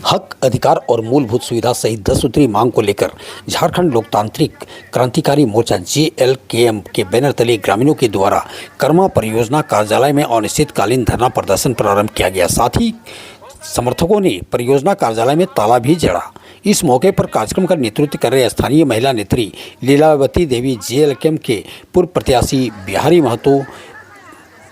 हक, अधिकार और मूलभूत सुविधा सहित 10 सूत्री मांग को लेकर झारखंड लोकतांत्रिक क्रांतिकारी मोर्चा JLKM के बैनर तले ग्रामीणों के द्वारा कर्मा परियोजना कार्यालय में अनिश्चितकालीन धरना प्रदर्शन प्रारंभ किया गया। साथ ही समर्थकों ने परियोजना कार्यालय में ताला भी जड़ा। इस मौके पर कार्यक्रम का नेतृत्व कर रहे स्थानीय महिला नेत्री लीलावती देवी, JLKM के पूर्व प्रत्याशी बिहारी महतो,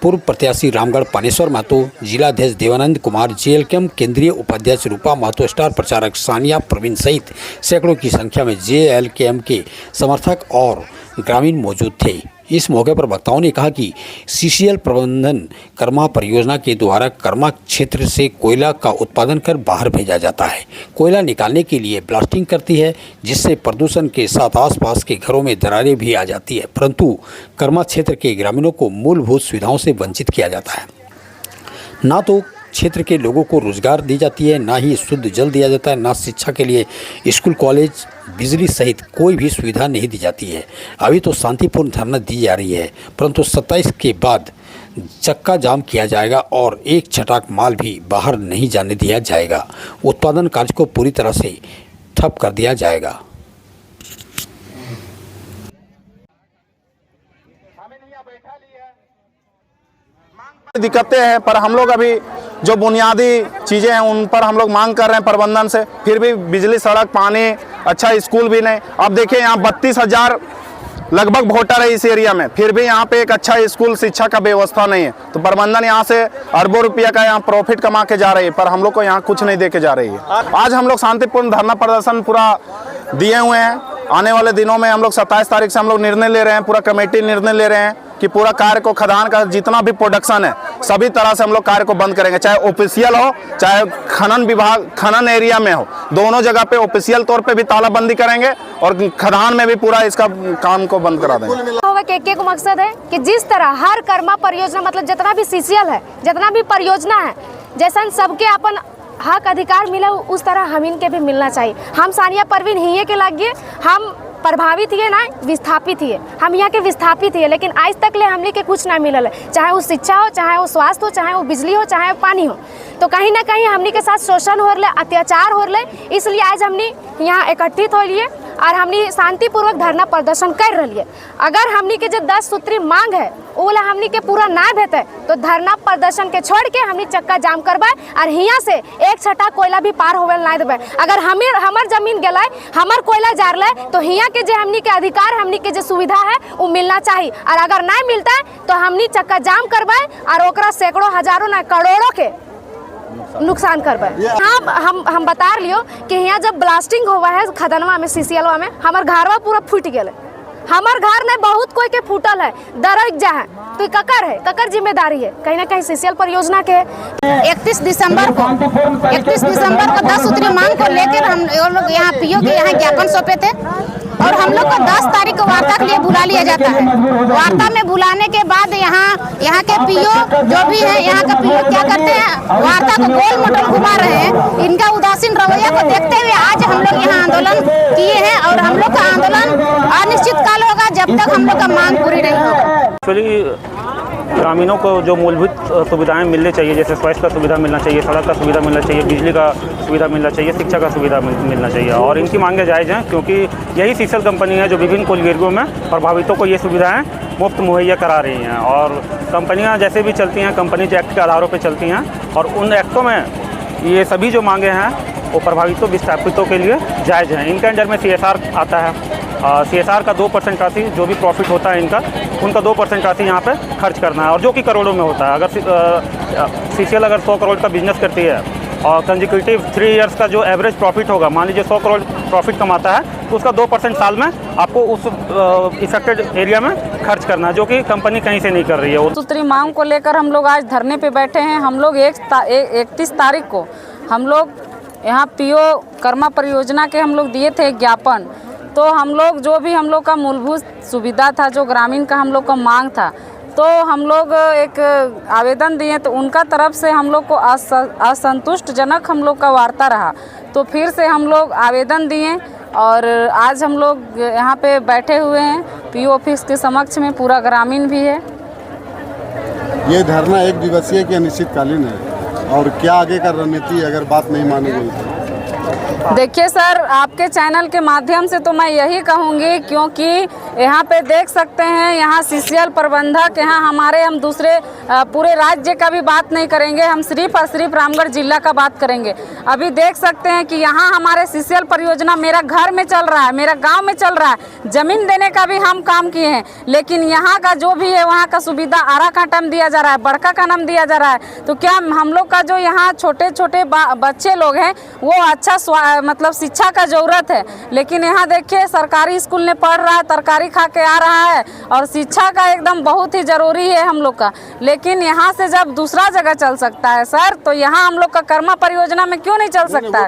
पूर्व प्रत्याशी रामगढ़ पानेश्वर महतो, जिलाध्यक्ष देवानंद कुमार, JLKM केंद्रीय उपाध्यक्ष रूपा महतो, स्टार प्रचारक सानिया प्रवीण सहित सैकड़ों की संख्या में JLKM के समर्थक और ग्रामीण मौजूद थे। इस मौके पर वक्ताओं ने कहा कि CCL प्रबंधन कर्मा परियोजना के द्वारा कर्मा क्षेत्र से कोयला का उत्पादन कर बाहर भेजा जाता है। कोयला निकालने के लिए ब्लास्टिंग करती है, जिससे प्रदूषण के साथ आसपास के घरों में दरारें भी आ जाती है, परंतु कर्मा क्षेत्र के ग्रामीणों को मूलभूत सुविधाओं से वंचित किया जाता है। ना तो क्षेत्र के लोगों को रोजगार दी जाती है, ना ही शुद्ध जल दिया जाता है, ना शिक्षा के लिए स्कूल, कॉलेज, बिजली सहित कोई भी सुविधा नहीं दी जाती है। अभी तो शांतिपूर्ण धरना दी जा रही है, परंतु 27 के बाद चक्का जाम किया जाएगा और एक छटाक माल भी बाहर नहीं जाने दिया जाएगा। उत्पादन कार्य को पूरी तरह से ठप कर दिया जाएगा। दिक्कतें हैं, पर हम लोग अभी जो बुनियादी चीज़ें हैं उन पर हम लोग मांग कर रहे हैं प्रबंधन से। फिर भी बिजली, सड़क, पानी, अच्छा स्कूल भी नहीं। अब देखिए यहाँ 32,000 लगभग वोटर है इस एरिया में, फिर भी यहाँ पे एक अच्छा स्कूल, शिक्षा का व्यवस्था नहीं है। तो प्रबंधन यहाँ से अरबों रुपया का यहाँ प्रॉफिट कमा के जा रही है, पर हम लोग को यहाँ कुछ नहीं दे के जा रही है। आज हम लोग शांतिपूर्ण धरना प्रदर्शन पूरा दिए हुए हैं। आने वाले दिनों में हम लोग 27 तारीख से हम लोग निर्णय ले रहे हैं, पूरा कमेटी निर्णय ले रहे हैं कि पूरा कार्य को, खदान का जितना भी प्रोडक्शन है सभी तरह से हम लोग कार्य को बंद करेंगे, चाहे ऑफिशियल हो, चाहे खनन विभाग, खनन एरिया में हो, दोनों जगह पे ऑफिशियल तौर पे भी तालाबंदी करेंगे और खदान में भी पूरा इसका काम को बंद करा देंगे। एक मकसद है कि जिस तरह हर कर्मा परियोजना, मतलब जितना भी CCL है, जितना भी परियोजना है, जैसा सबके अपन हक अधिकार मिला उस तरह हम इनके भी मिलना चाहिए। हम सानिया परवीन ही के लागिए, हम प्रभावित हिए ना विस्थापित हिए, हम यहाँ के विस्थापित हिए, लेकिन आज तक ले हमने के कुछ ना मिलल है, चाहे वो शिक्षा हो, चाहे वो स्वास्थ्य हो, चाहे वो बिजली हो, चाहे वो पानी हो। तो कहीं ना कहीं हमने के साथ शोषण हो रहा, अत्याचार हो रहा, इसलिए आज हमने यहाँ एकत्रित हो लिए और हमने शांतिपूर्वक धरना प्रदर्शन कर रही है। अगर हमने के जो 10 सूत्री मांग है ओला हमने के पूरा ना भेटे तो धरना प्रदर्शन के छोड़ के हमने चक्का जाम करवाए और यहाँ से एक छटा कोयला भी पार होवे ना देवे। अगर हमार जमीन गलाए, हमार कोयला जार ले, तो यहाँ के जो हमने के अधिकार, हमने के जो सुविधा है वो मिलना चाहिए। और अगर ना मिलता है तो हमने चक्का जाम करवाए और ओकरा सैकड़ों, हजारों ना करोड़ों के नुकसान करवाए। हम बता लियो कि यहाँ जब ब्लास्टिंग हुआ है खदनवा में, CCL में, हमार घरवा पूरा फूट गया। हमार घर में बहुत कोई के फूटल है, दरक जा है, तो ककर है, ककर जिम्मेदारी है, कहीं ना कहीं CCL परियोजना के। 31 दिसंबर को 10 सूत्री मांग को लेकर हम लोग यहाँ PO के यहाँ ज्ञापन सौंपे थे और हम लोग को 10 तारीख को वार्ता के लिए बुला लिया जाता है। वार्ता में बुलाने के बाद यहाँ के PO जो भी है, यहाँ का PO क्या करते हैं, वार्ता को गोल मटोल घुमा रहे हैं। इनका उदासीन रवैया को देखते हुए आज हम लोग यहाँ आंदोलन किए हैं और हम लोग का आंदोलन अनिश्चित काल होगा जब तक हम लोग का मांग पूरी नहीं होगा। ग्रामीणों को जो मूलभूत सुविधाएं मिलनी चाहिए, जैसे स्वास्थ्य का सुविधा मिलना चाहिए, सड़क का सुविधा मिलना चाहिए, बिजली का सुविधा मिलना चाहिए, शिक्षा का सुविधा मिलना चाहिए, और इनकी मांगें जायज़ हैं क्योंकि यही CCL कंपनी है जो विभिन्न कोलगेरियों में प्रभावितों को ये सुविधाएं मुफ्त मुहैया करा रही हैं। और कंपनियां जैसे भी चलती हैं, कंपनीज एक्ट के आधारों पर चलती हैं और उन एक्टों में ये सभी जो मांगें हैं वो प्रभावितों, विस्थापितों के लिए जायज़ हैं। इनके अंडर में CSR आता है। CSR का 2% राशि जो भी प्रॉफिट होता है इनका, उनका 2% राशि यहाँ पे खर्च करना है, और जो कि करोड़ों में होता है। अगर CCL अगर 100 करोड़ का बिजनेस करती है और कंजिक्यूटिव 3 इयर्स का जो एवरेज प्रॉफिट होगा, मान लीजिए 100 करोड़ प्रॉफिट कमाता है, तो उसका 2% साल में आपको उस इफेक्टेड एरिया में खर्च करना है, जो कि कंपनी कहीं से नहीं कर रही है। सूत्री मांग को लेकर हम लोग आज धरने पे बैठे हैं। हम लोग 31 तारीख को हम लोग यहाँ PO कर्मा परियोजना के हम लोग दिए थे ज्ञापन। तो हम लोग जो भी हम लोग का मूलभूत सुविधा था, जो ग्रामीण का हम लोग का मांग था, तो हम लोग एक आवेदन दिए, तो उनका तरफ से हम लोग को असंतुष्टजनक हम लोग का वार्ता रहा। तो फिर से हम लोग आवेदन दिए और आज हम लोग यहाँ पे बैठे हुए हैं। PO ऑफिस के समक्ष में पूरा ग्रामीण भी है। ये धरना 1 दिवसीय की अनिश्चितकालीन है और क्या आगे का रणनीति अगर बात नहीं मानी गई? देखिए सर, आपके चैनल के माध्यम से तो मैं यही कहूँगी, क्योंकि यहाँ पे देख सकते हैं, यहाँ सीसीएल प्रबंधक, यहाँ हमारे, हम दूसरे पूरे राज्य का भी बात नहीं करेंगे, हम सिर्फ और सिर्फ रामगढ़ जिला का बात करेंगे। अभी देख सकते हैं कि यहाँ हमारे सीसीएल परियोजना मेरा घर में चल रहा है, मेरा गांव में चल रहा है, जमीन देने का भी हम काम किए हैं, लेकिन यहाँ का जो भी है वहाँ का सुविधा आरा का नाम दिया जा रहा है, बड़का का नाम दिया जा रहा है। तो क्या हम लोग का जो यहाँ छोटे छोटे बच्चे लोग हैं वो अच्छा मतलब शिक्षा का जरूरत है, लेकिन यहाँ देखिए सरकारी स्कूल में पढ़ रहा है, तरकारी खा के आ रहा है, और शिक्षा का एकदम बहुत ही जरूरी है हम लोग का। लेकिन यहाँ से जब दूसरा जगह चल सकता है सर, तो यहाँ हम लोग का कर्मा परियोजना में क्यों नहीं चल सकता है?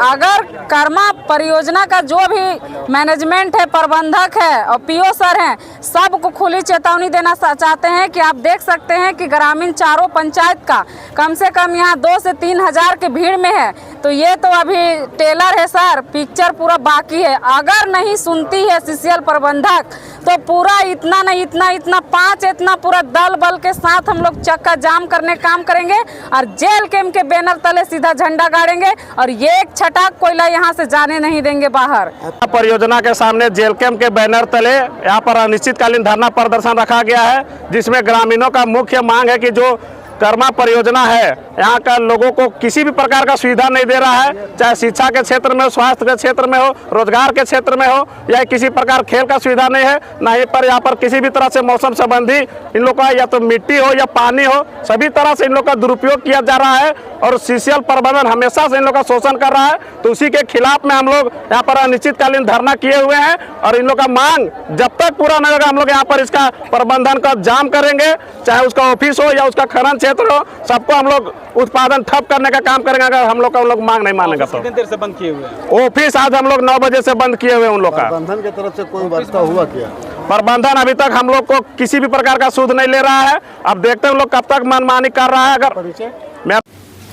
अगर कर्मा परियोजना का जो भी मैनेजमेंट है, प्रबंधक है और पीओ सर हैं, सबको खुली चेतावनी देना चाहते हैं कि आप देख सकते हैं कि ग्रामीण चारों पंचायत का कम से कम यहाँ 2 से 3 हजार के भीड़ में है। तो ये तो अभी टेलर है सर, पिक्चर पूरा बाकी है। अगर नहीं सुनती है सीसीएल प्रबंधक तो पूरा इतना नहीं इतना 5 इतना पूरा दल बल के साथ हम लोग चक्का जाम करने काम करेंगे और जेल कैंप के बैनर तले सीधा झंडा गाड़ेंगे और ये एक छटाक कोयला यहाँ से जाने नहीं देंगे बाहर। परियोजना के सामने जेल कैंप के बैनर तले यहाँ पर अनिश्चितकालीन धरना प्रदर्शन रखा गया है, जिसमें ग्रामीणों का मुख्य मांग है कि जो कर्मा परियोजना है यहाँ का लोगों को किसी भी प्रकार का सुविधा नहीं दे रहा है, चाहे शिक्षा के क्षेत्र में हो, स्वास्थ्य के क्षेत्र में हो, रोजगार के क्षेत्र में हो, या किसी प्रकार खेल का सुविधा नहीं है, ना ही पर यहाँ पर किसी भी तरह से मौसम संबंधी इन लोग का या तो मिट्टी हो या पानी हो, सभी तरह से इन लोग का दुरुपयोग किया जा रहा है और सीसीएल प्रबंधन हमेशा से इन लोग का शोषण कर रहा है। तो उसी के खिलाफ में हम लोग यहाँ पर अनिश्चितकालीन धरना किए हुए हैं और इन लोग का मांग जब तक पूरा नहीं होगा हम लोग यहाँ पर इसका प्रबंधन का जाम करेंगे, चाहे उसका ऑफिस हो या उसका खनन क्षेत्र हो, सबको हम लोग उत्पादन ठप करने का काम करेंगे अगर हम लोग का मांग नहीं मानेगा। तो कितनी देर से बंद किए हुए हैं? ऑफिस आज हम लोग 9 बजे से बंद किए हुए उन लोग का। प्रबंधन की तरफ से कोई वार्ता हुआ क्या? प्रबंधन अभी तक हम लोग को किसी भी प्रकार का सूद नहीं ले रहा है। अब देखते हैं हम लोग कब तक मनमानी कर रहा है। अगर मैं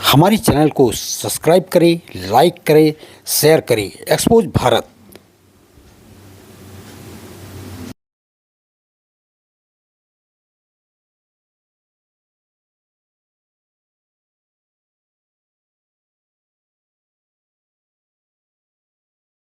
हमारे चैनल को सब्सक्राइब करें, लाइक करें, शेयर करें। एक्सपोज भारत।